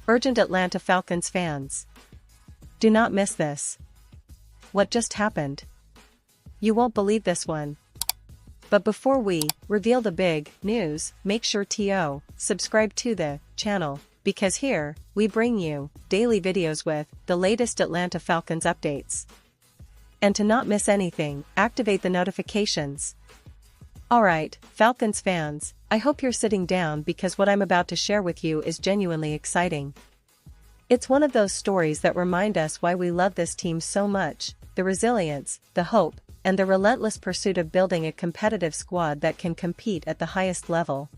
Urgent Atlanta Falcons fans. Do not miss this. What just happened? You won't believe this one. But before we reveal the big news, make sure to subscribe to the channel, because here, we bring you daily videos with the latest Atlanta Falcons updates. And to not miss anything, activate the notifications. Alright, Falcons fans, I hope you're sitting down because what I'm about to share with you is genuinely exciting. It's one of those stories that remind us why we love this team so much, the resilience, the hope, and the relentless pursuit of building a competitive squad that can compete at the highest level.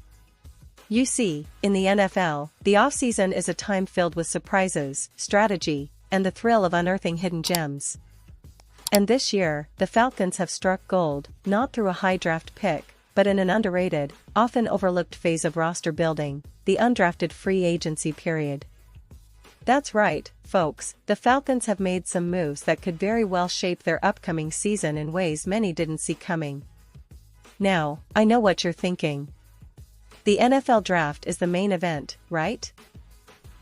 You see, in the NFL, the offseason is a time filled with surprises, strategy, and the thrill of unearthing hidden gems. And this year, the Falcons have struck gold, not through a high draft pick, but in an underrated, often overlooked phase of roster building, the undrafted free agency period. That's right, folks, the Falcons have made some moves that could very well shape their upcoming season in ways many didn't see coming. Now, I know what you're thinking. The NFL draft is the main event, right?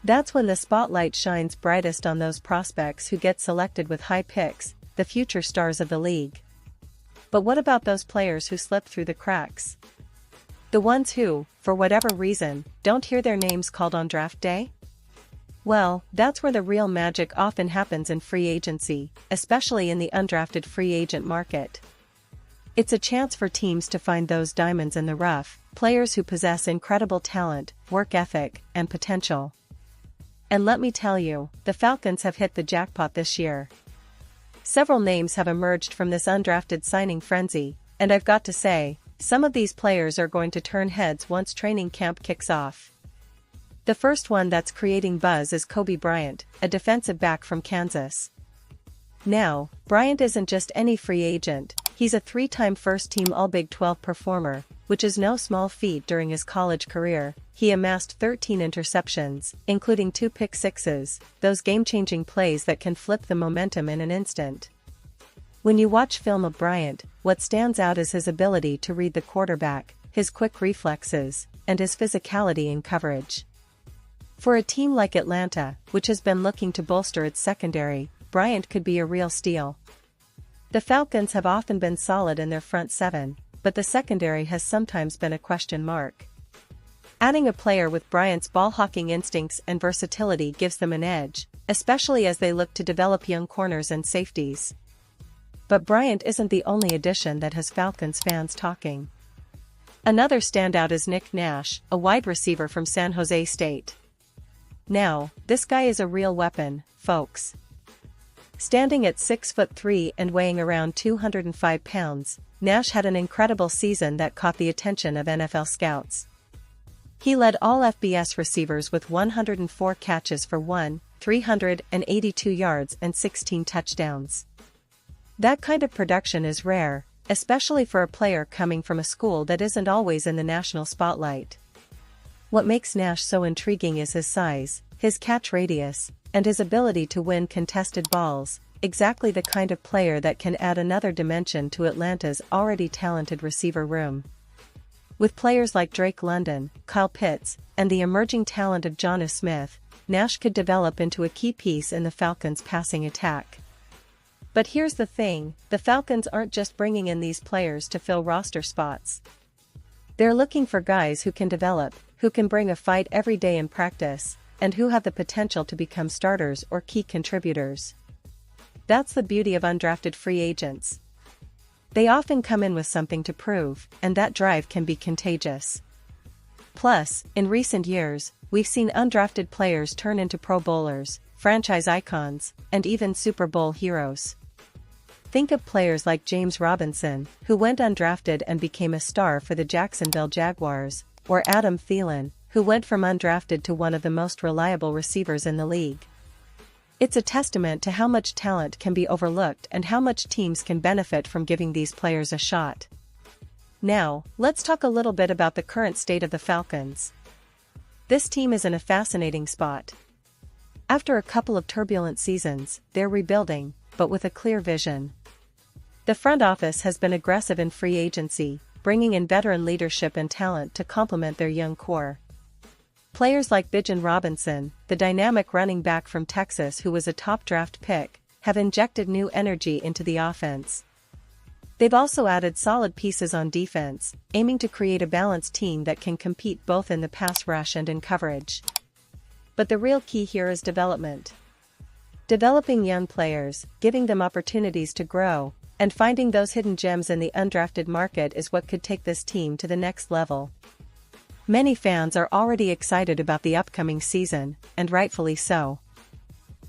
That's when the spotlight shines brightest on those prospects who get selected with high picks, the future stars of the league. But what about those players who slip through the cracks? The ones who, for whatever reason, don't hear their names called on draft day? Well, that's where the real magic often happens in free agency, especially in the undrafted free agent market. It's a chance for teams to find those diamonds in the rough, players who possess incredible talent, work ethic, and potential. And let me tell you, the Falcons have hit the jackpot this year. Several names have emerged from this undrafted signing frenzy, and I've got to say, some of these players are going to turn heads once training camp kicks off. The first one that's creating buzz is Kobe Bryant, a defensive back from Kansas. Now, Bryant isn't just any free agent, he's a three-time first-team All-Big 12 performer, which is no small feat during his college career. He amassed 13 interceptions, including 2 pick sixes, those game-changing plays that can flip the momentum in an instant. When you watch film of Bryant, what stands out is his ability to read the quarterback, his quick reflexes, and his physicality in coverage. For a team like Atlanta, which has been looking to bolster its secondary, Bryant could be a real steal. The Falcons have often been solid in their front seven, but the secondary has sometimes been a question mark. Adding a player with Bryant's ball-hawking instincts and versatility gives them an edge, especially as they look to develop young corners and safeties. But Bryant isn't the only addition that has Falcons fans talking. Another standout is Nick Nash, a wide receiver from San Jose State. Now, this guy is a real weapon, folks. Standing at 6'3" and weighing around 205 pounds, Nash had an incredible season that caught the attention of NFL scouts. He led all FBS receivers with 104 catches for 382 yards and 16 touchdowns. That kind of production is rare, especially for a player coming from a school that isn't always in the national spotlight. What makes Nash so intriguing is his size, his catch radius, and his ability to win contested balls, exactly the kind of player that can add another dimension to Atlanta's already talented receiver room. With players like Drake London, Kyle Pitts, and the emerging talent of Jonnu Smith, Nash could develop into a key piece in the Falcons' passing attack. But here's the thing, the Falcons aren't just bringing in these players to fill roster spots. They're looking for guys who can develop, who can bring a fight every day in practice, and who have the potential to become starters or key contributors. That's the beauty of undrafted free agents. They often come in with something to prove, and that drive can be contagious. Plus, in recent years, we've seen undrafted players turn into Pro Bowlers, franchise icons, and even Super Bowl heroes. Think of players like James Robinson, who went undrafted and became a star for the Jacksonville Jaguars, or Adam Thielen, who went from undrafted to one of the most reliable receivers in the league. It's a testament to how much talent can be overlooked and how much teams can benefit from giving these players a shot. Now, let's talk a little bit about the current state of the Falcons. This team is in a fascinating spot. After a couple of turbulent seasons, they're rebuilding, but with a clear vision. The front office has been aggressive in free agency, bringing in veteran leadership and talent to complement their young core. Players like Bijan Robinson, the dynamic running back from Texas who was a top draft pick, have injected new energy into the offense. They've also added solid pieces on defense, aiming to create a balanced team that can compete both in the pass rush and in coverage. But the real key here is development. Developing young players, giving them opportunities to grow, and finding those hidden gems in the undrafted market is what could take this team to the next level. Many fans are already excited about the upcoming season, and rightfully so.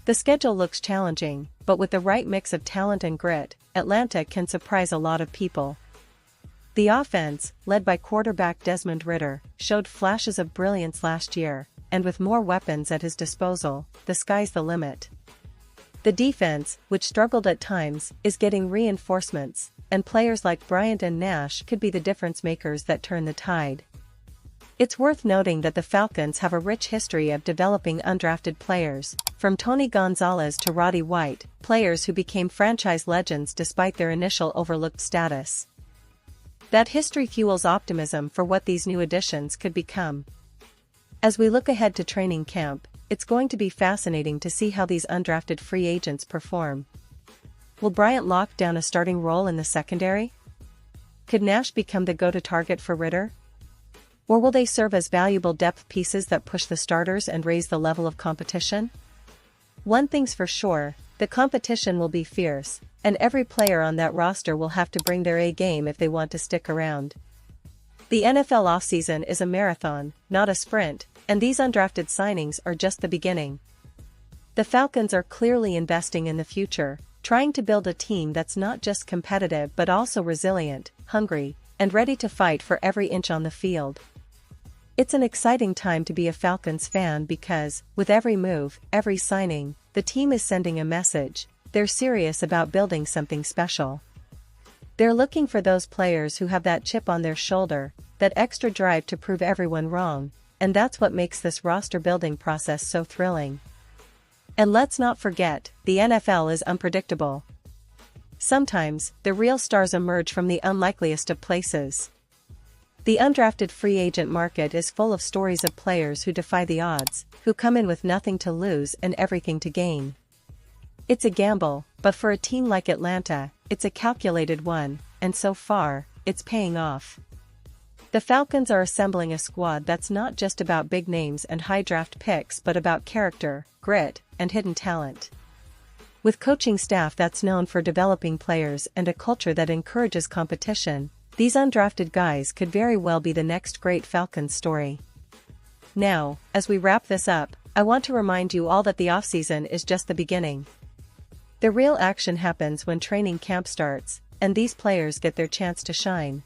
The schedule looks challenging, but with the right mix of talent and grit, Atlanta can surprise a lot of people. The offense, led by quarterback Desmond Ridder, showed flashes of brilliance last year, and with more weapons at his disposal, the sky's the limit. The defense, which struggled at times, is getting reinforcements, and players like Bryant and Nash could be the difference makers that turn the tide. It's worth noting that the Falcons have a rich history of developing undrafted players, from Tony Gonzalez to Roddy White, players who became franchise legends despite their initial overlooked status. That history fuels optimism for what these new additions could become. As we look ahead to training camp, it's going to be fascinating to see how these undrafted free agents perform. Will Bryant lock down a starting role in the secondary? Could Nash become the go-to target for Ridder? Or will they serve as valuable depth pieces that push the starters and raise the level of competition? One thing's for sure, the competition will be fierce, and every player on that roster will have to bring their A game if they want to stick around. The NFL offseason is a marathon, not a sprint, and these undrafted signings are just the beginning. The Falcons are clearly investing in the future, trying to build a team that's not just competitive but also resilient, hungry, and ready to fight for every inch on the field. It's an exciting time to be a Falcons fan because, with every move, every signing, the team is sending a message. They're serious about building something special. They're looking for those players who have that chip on their shoulder, that extra drive to prove everyone wrong, and that's what makes this roster building process so thrilling. And let's not forget, the NFL is unpredictable. Sometimes, the real stars emerge from the unlikeliest of places. The undrafted free agent market is full of stories of players who defy the odds, who come in with nothing to lose and everything to gain. It's a gamble, but for a team like Atlanta, it's a calculated one, and so far, it's paying off. The Falcons are assembling a squad that's not just about big names and high draft picks but about character, grit, and hidden talent. With coaching staff that's known for developing players and a culture that encourages competition, these undrafted guys could very well be the next great Falcons story. Now, as we wrap this up, I want to remind you all that the offseason is just the beginning. The real action happens when training camp starts, and these players get their chance to shine.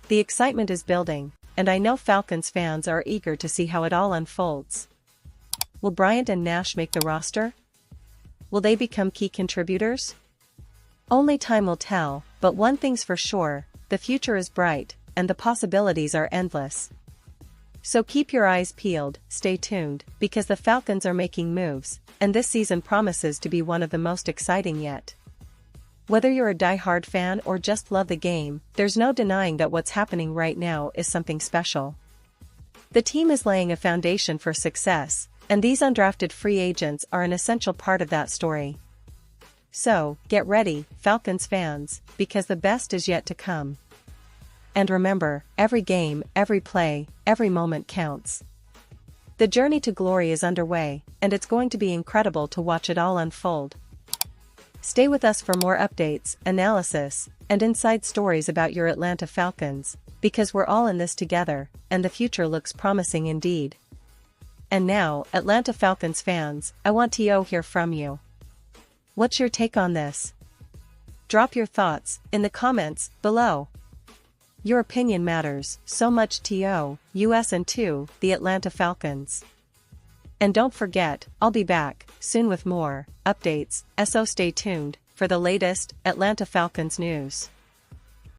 The excitement is building, and I know Falcons fans are eager to see how it all unfolds. Will Bryant and Nash make the roster? Will they become key contributors? Only time will tell, but one thing's for sure, the future is bright, and the possibilities are endless. So keep your eyes peeled, stay tuned, because the Falcons are making moves, and this season promises to be one of the most exciting yet. Whether you're a die-hard fan or just love the game, there's no denying that what's happening right now is something special. The team is laying a foundation for success, and these undrafted free agents are an essential part of that story. So, get ready, Falcons fans, because the best is yet to come. And remember, every game, every play, every moment counts. The journey to glory is underway, and it's going to be incredible to watch it all unfold. Stay with us for more updates, analysis, and inside stories about your Atlanta Falcons, because we're all in this together, and the future looks promising indeed. And now, Atlanta Falcons fans, I want to hear from you. What's your take on this? Drop your thoughts in the comments below. Your opinion matters so much to us and to the Atlanta Falcons. And don't forget, I'll be back soon with more updates, so stay tuned for the latest Atlanta Falcons news.